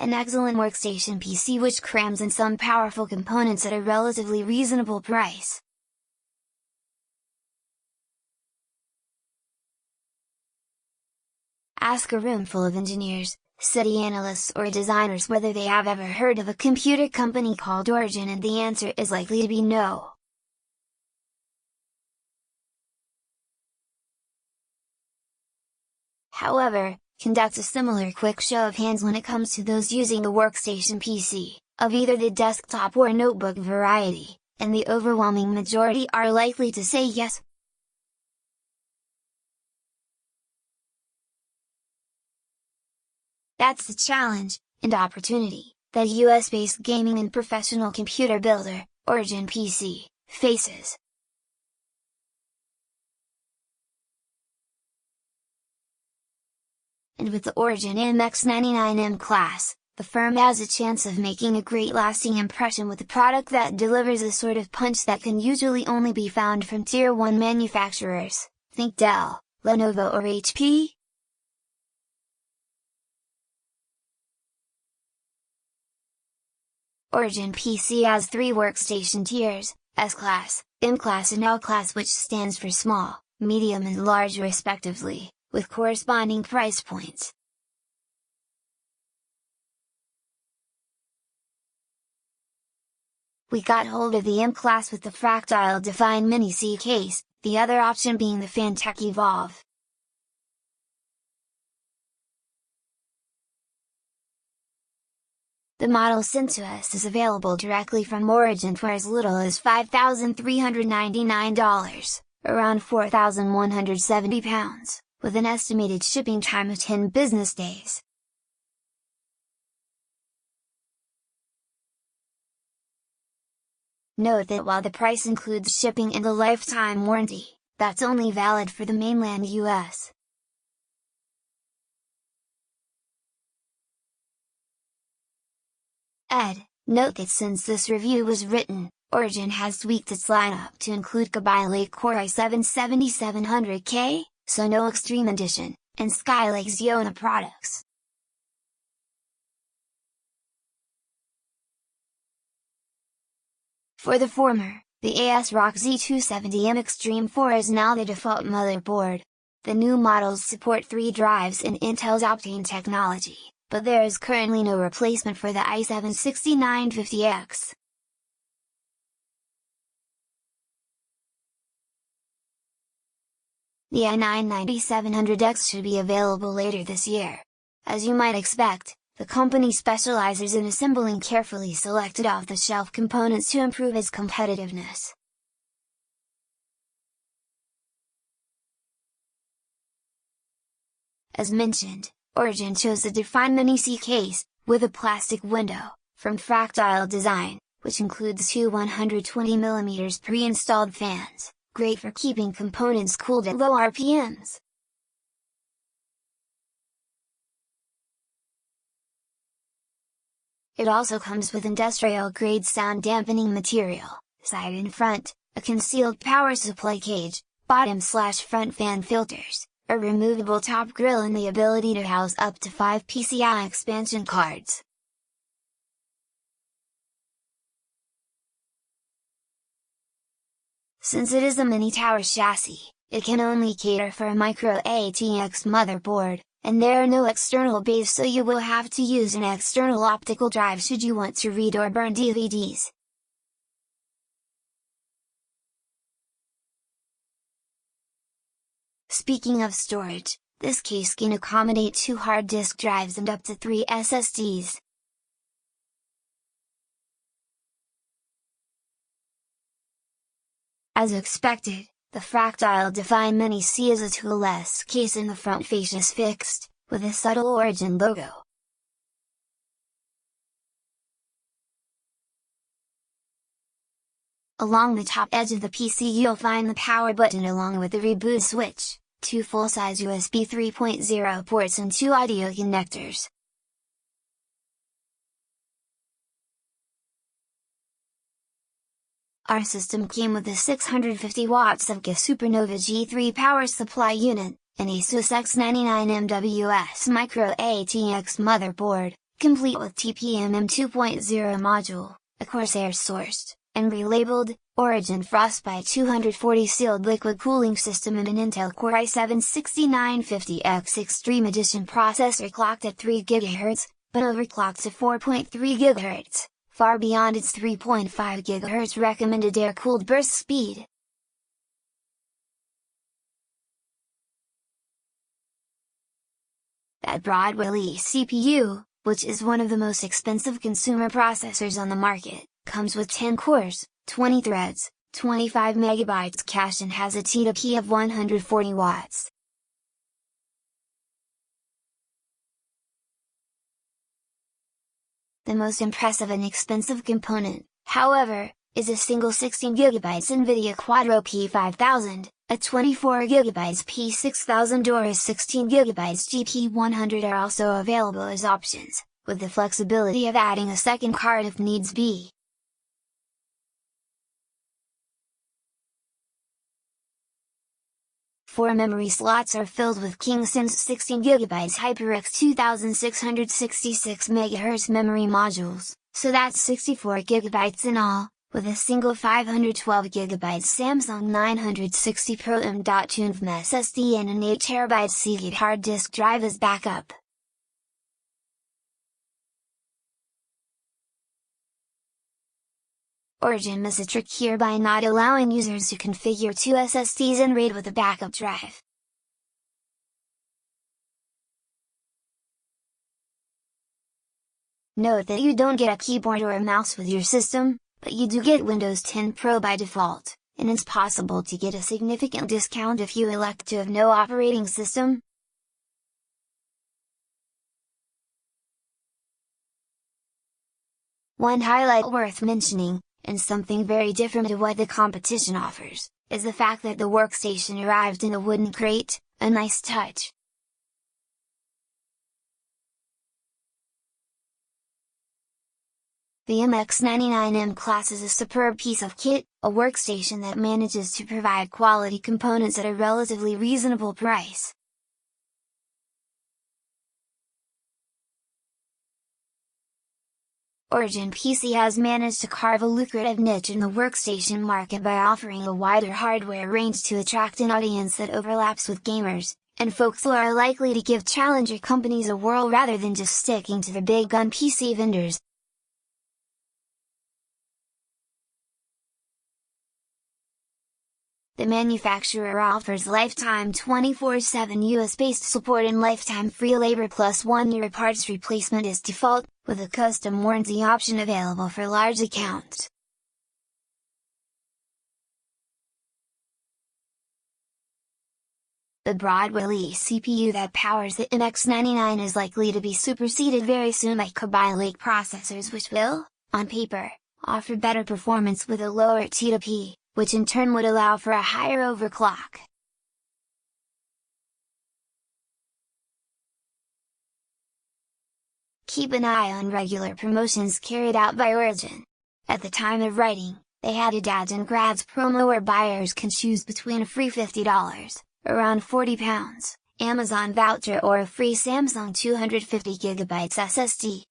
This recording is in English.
an excellent workstation PC which crams in some powerful components at a relatively reasonable price. Ask a room full of engineers, city analysts or designers whether they have ever heard of a computer company called Origin, and the answer is likely to be no. However, conduct a similar quick show of hands when it comes to those using the workstation PC, of either the desktop or notebook variety, and the overwhelming majority are likely to say yes. That's the challenge, and opportunity, that US-based gaming and professional computer builder, Origin PC, faces. And with the Origin M-X99 M-class, the firm has a chance of making a great lasting impression with a product that delivers a sort of punch that can usually only be found from Tier 1 manufacturers, think Dell, Lenovo or HP. Origin PC has 3 workstation tiers, S-class, M-class and L-class, which stands for small, medium and large respectively, with corresponding price points. We got hold of the M-class with the Fractal Define Mini C case, the other option being the Phantek Evolv. The model sent to us is available directly from Origin for as little as $5,399, around £4,170, with an estimated shipping time of 10 business days. Note that while the price includes shipping and a lifetime warranty, that's only valid for the mainland US. Note that since this review was written, Origin has tweaked its lineup to include Kaby Lake Core i7-7700K, so no Extreme Edition, and Skylake Xeon products. For the former, the ASRock Z270M Extreme4 is now the default motherboard. The new models support 3 drives in Intel's Optane technology, but there is currently no replacement for the i7-6950X. The i9-9700X should be available later this year. As you might expect, the company specializes in assembling carefully selected off-the-shelf components to improve its competitiveness. As mentioned, Origin chose the Define Mini C case, with a plastic window, from Fractal Design, which includes 2 120mm pre-installed fans, great for keeping components cooled at low RPMs. It also comes with industrial-grade sound dampening material, side and front, a concealed power supply cage, bottom/front fan filters, a removable top grille and the ability to house up to 5 PCI expansion cards. Since it is a mini tower chassis, it can only cater for a micro-ATX motherboard, and there are no external bays, so you will have to use an external optical drive should you want to read or burn DVDs. Speaking of storage, this case can accommodate 2 hard disk drives and up to 3 SSDs. As expected, the Fractal Define Mini C is a toolless case and the front fascia is fixed, with a subtle Origin logo. Along the top edge of the PC you'll find the power button along with the reboot switch, 2 full-size USB 3.0 ports and 2 audio connectors. Our system came with a 650 watts EVGA SuperNOVA G3 power supply unit, an Asus X99-M WS micro-ATX motherboard, complete with TPM-M 2.0 module, a Corsair-sourced, and relabeled, Origin Frostbite 240 sealed liquid cooling system and an Intel Core i7-6950X Extreme Edition processor clocked at 3 GHz, but overclocked to 4.3 GHz, far beyond its 3.5 GHz recommended air-cooled burst speed. That broad-release CPU, which is one of the most expensive consumer processors on the market, comes with 10 cores, 20 threads, 25 MB cache and has a T2P of 140 watts. The most impressive and expensive component, however, is a single 16 GB NVIDIA Quadro P5000, a 24 GB P6000 or a 16 GB GP100 are also available as options, with the flexibility of adding a second card if needs be. Four memory slots are filled with King-Sense 16 GB HyperX 2666 MHz memory modules, so that's 64 GB in all, with a single 512 GB Samsung 960 Pro M.2 SSD and an 8 TB Seagate hard disk drive as backup. Origin missed a trick here by not allowing users to configure two SSDs and RAID with a backup drive. Note that you don't get a keyboard or a mouse with your system, but you do get Windows 10 Pro by default, and it's possible to get a significant discount if you elect to have no operating system. One highlight worth mentioning, and something very different to what the competition offers, is the fact that the workstation arrived in a wooden crate, a nice touch. The M-X99 M-class is a superb piece of kit, a workstation that manages to provide quality components at a relatively reasonable price. Origin PC has managed to carve a lucrative niche in the workstation market by offering a wider hardware range to attract an audience that overlaps with gamers, and folks who are likely to give challenger companies a whirl rather than just sticking to the big gun PC vendors. The manufacturer offers lifetime 24/7 US-based support and lifetime free labor plus 1-year parts replacement as default, with a custom warranty option available for large accounts. The broad-release CPU that powers the M-X99 is likely to be superseded very soon by Kaby Lake processors which will, on paper, offer better performance with a lower T2P, which in turn would allow for a higher overclock. Keep an eye on regular promotions carried out by Origin. At the time of writing, they had a Dads and Grads promo where buyers can choose between a free $50, around £40, Amazon voucher or a free Samsung 250 GB SSD.